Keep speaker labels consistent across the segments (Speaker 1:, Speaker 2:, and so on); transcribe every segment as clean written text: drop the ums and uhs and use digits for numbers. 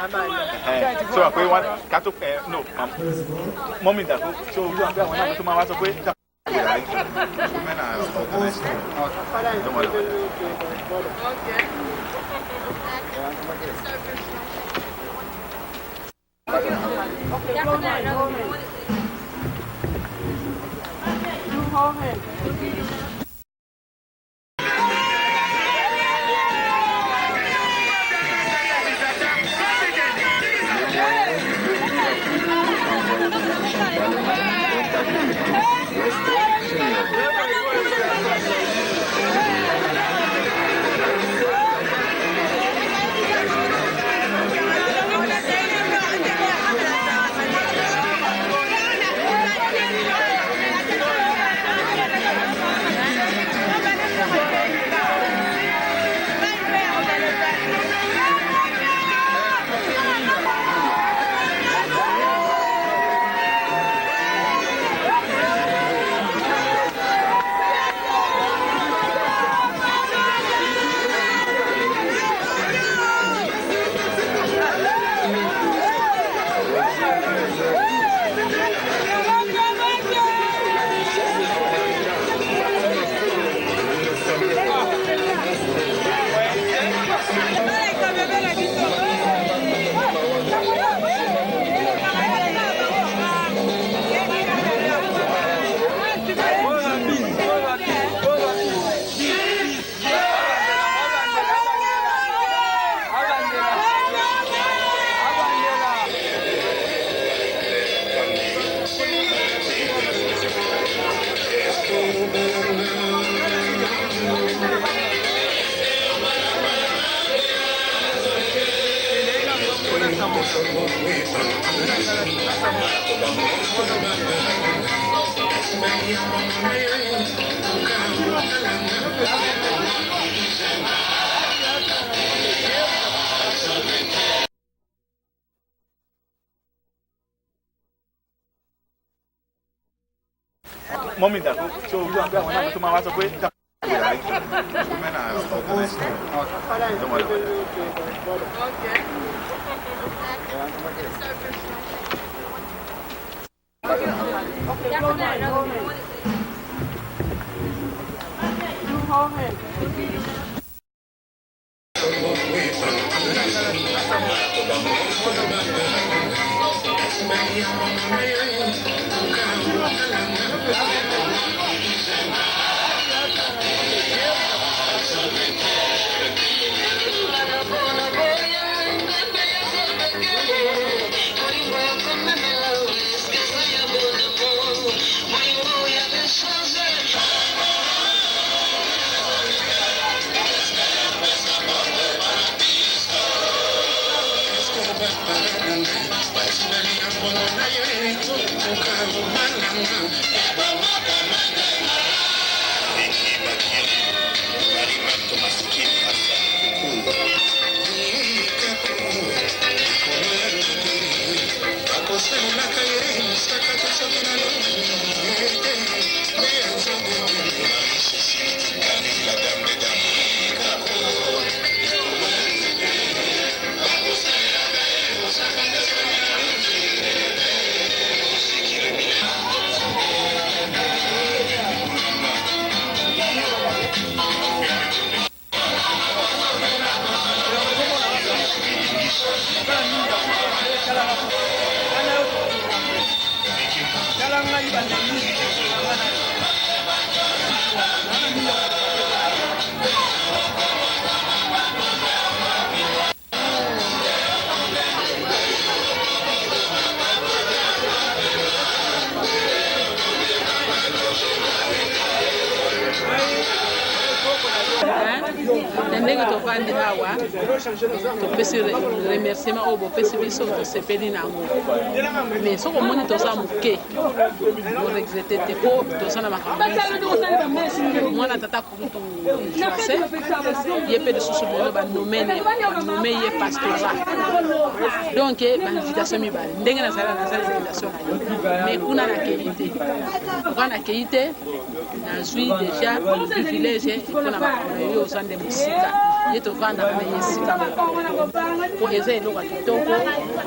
Speaker 1: So I want cattle. No, mommy that. So you are going to my house. Women are organized. Don't worry about mommy that. So you are going to my house. Women are organized. Don't worry about
Speaker 2: ndenge tovandi awa topesi remerciement oyo bopesi biso tosepeli nango mais soki omoni toza moke boregrete te po toza na makambo mwana tata kutu joase ye mpe lisusu lelo banome ye pastorat donc bainvitation mibale ndenge nazali invitation na ye mais kuna nakei te nazwi déjà privilège mpona makambo na yo oza nde mosika ye tovandaka na ye esika mpo eza eloko ya kitoko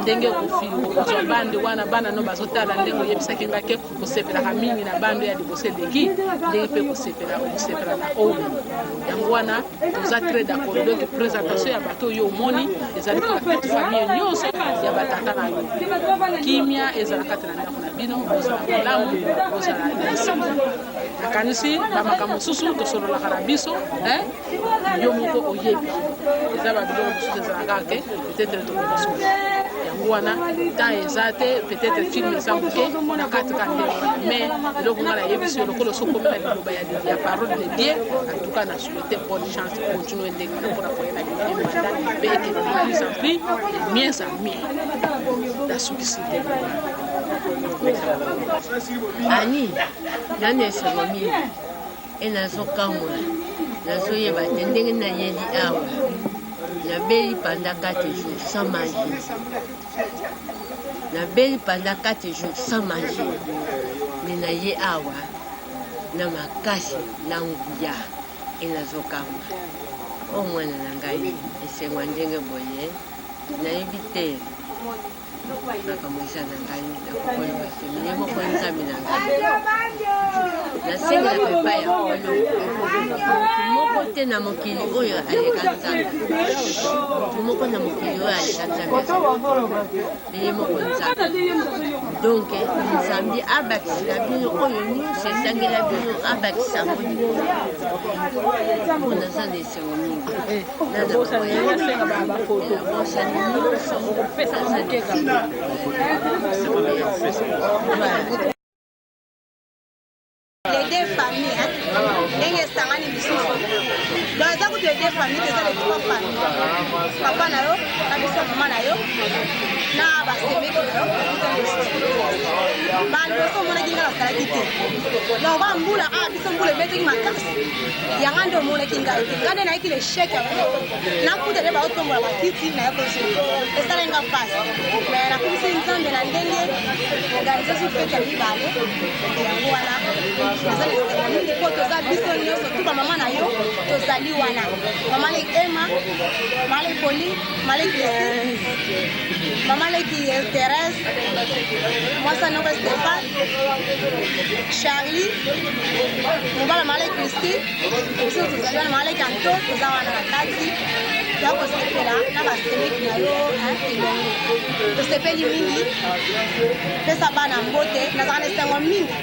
Speaker 2: ndenge kofili kozwa bande wana bana no bazotala ndenge oyebisaki nga ke kosepelaka mingi na bande ya liboso eleki ndenge mpe kosepela na oyo yango wana toza très d'accord donc présentation ya bato oyo omoni ezali mpona toute famille nyonso ya batata na yo kimia ezala kati na ndako na bino bozala malamu bozala na esika nakanisi bamakambo mosusu tosololaka na biso yo moko oyebi eza babiloko mosusu ezalaka ke peut-être tokokosola yango wana temps eza te peut-être film eza moke na kati ka ndenge wana mais eloko nga nayebi si yo lokolo sokomi na liloba ya parole de Dieu en tout cas na souhaité bonne chance continue ndenge wana mpona koya na bibie manda mpe ete de plus en plus de mieux en mieux nasukisi te
Speaker 3: ani nani esengo mingi enazokamwa nazoyeba te ndenge nayeli awa nabeli pendant 4 jours sans manger nabeli pendant 4 jours sans manger me naye awa na makasi na nguya enazokamwa o mwana na ngai esengwa ndenge boye nayebi te nakamwisa na ngai nakokoloba te mine moko nzambe na ngai nasengelaka epai ya nkolo moko te na mokili oyo aleka nzambe moko na mokili oyo aleka nzambe eye moko nzambe donc nzambe abakisela bino oyo nyonso esangela bino abakisa ngo liboso naza na esengo mingi nanabosani nyonso
Speaker 4: les deux familles, ndenge esangani lisusu donc eza kutu les deux familles eza les trois familles papa na yo na biso mama na yo na basemeki na yo baliboso omonaki nga basalaki te donc ba mbula biso mbula ebeteki makasi yanga nde omonaki ngai te nga nde nayeki lesheke yango nakuta nde baotombola bakiti na yo kozwa esalaki nga mpasi mais nakomisi nzambe na ndenge organisation fete ya mibale yango wana eza lesengo mingi mpo toza biso nyonso tu bamama na yo tozali wana mama leki Emma mama leki Poli mama leki Esi mama leki Thérèse mwasa noko Stéphane Charlie mobala mama leki Christine biso tozali wana mama leki Anto toza wana na kati ya kosepela na basemeki na yo elongo tosepeli mingi pesa bana mbote nazala na esengo mingi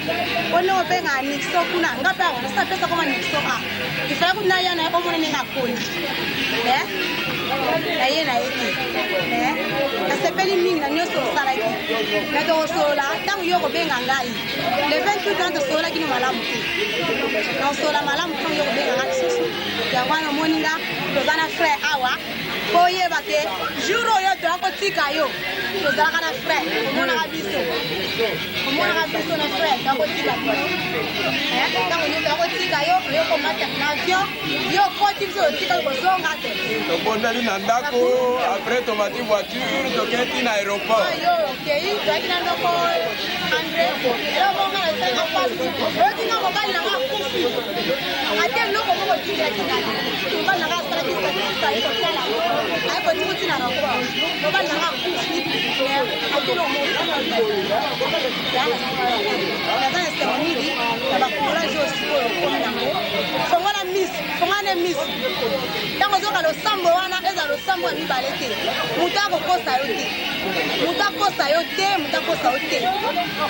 Speaker 4: mpona obenga nixo kuna nga mpe awa nasa pesa koma nixo a ifaya kuna ya na ye omona ndenge akondi na ye na ye te nasepeli mingi na nyonso osalaki me tokosolola ntango yo kobenga ngai le 28 ans tosololaki no malamu te nakosola malamu ntango yo kobenga ngai lisusu yango wana omoni nga toza na frère awa po oyeba te jour oyo toyakotika yo tozalaka na frère omonaka biso na frère toyakotika ntango nyonso toyakotika yo oyokomata na avion yo koti biso otika kozonga te
Speaker 5: tobondani na ndako apres tomati voiture toketi na aéroport
Speaker 4: yo okei toyaki na ndoko andre elobonga na esenga mpasi oyotinga mobali nanga akufi ate eloko moko tingelaki ngai mobali nanga asalaki ayekotala ayekotikuti na rapport mobali nanga akufi atino naza na esengo mingi na bacourage oyo sikoyo okomi nango fongana misi ntango ozoka losambo wana eza losambo ya mibale te moto akokosa yo te moto akosa yo te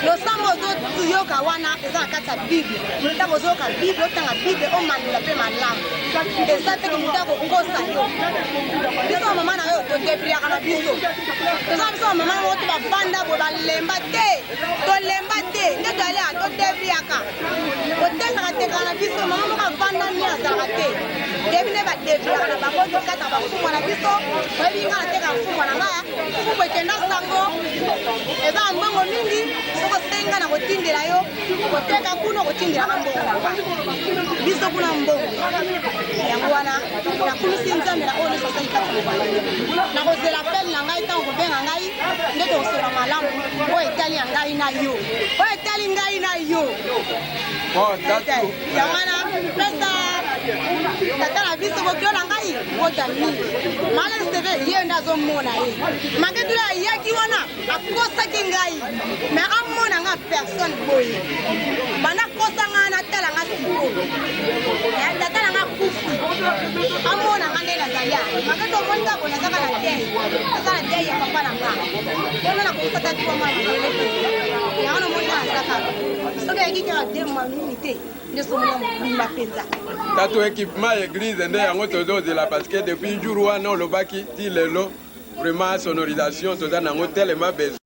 Speaker 4: losambo ozoyoka wana eza na kati ya bible ntango ozoyoka bible otanga bible omandula mpe malamu eza teke moto akokosa yo biso bamama na yo todebriaka na biso toza biso bamama na to bavanda boye balemba te tolemba te nde toali a todebriaka otekaka na biso mama moko avanda ni azalaka te debi nde badebriaka na bango tokataka bafungwa na biso oyebi nga natekaka fungwa na nga fungwa ekenda sango eza na mbongo mingi soko senga na kotindela yo koteka kuna kotindelaka mbongo biso kuna mbongo yango wana nakumisi nzambe na oyo nyonso osali kati nakozela pele na ngai ntango kobenga ngai nde tokosola malamu oyo etali ya ngai na yo oyo etali ngai na yo yango wana pesa tata na biso bokilo na ngai bota mingi mala seve ye nda azomona ye maketula ayaki wana akosaki ngai mais amona nga personne boye bana kosa nga na tala nga sikoyo tata na nga kufi amona nga nde nazali maketo omoni kako nazaka na dei aza na dei ya papa na nga wana nakosataki wama yango nomoni nazaka soki ayaki kaka 2 mois minute nde somona mobimba mpenza
Speaker 5: Kato équipement église nde yango tozozela parce que depuis jour wana olobaki ti lelo vraiment sonorisation toza nango tellement besoin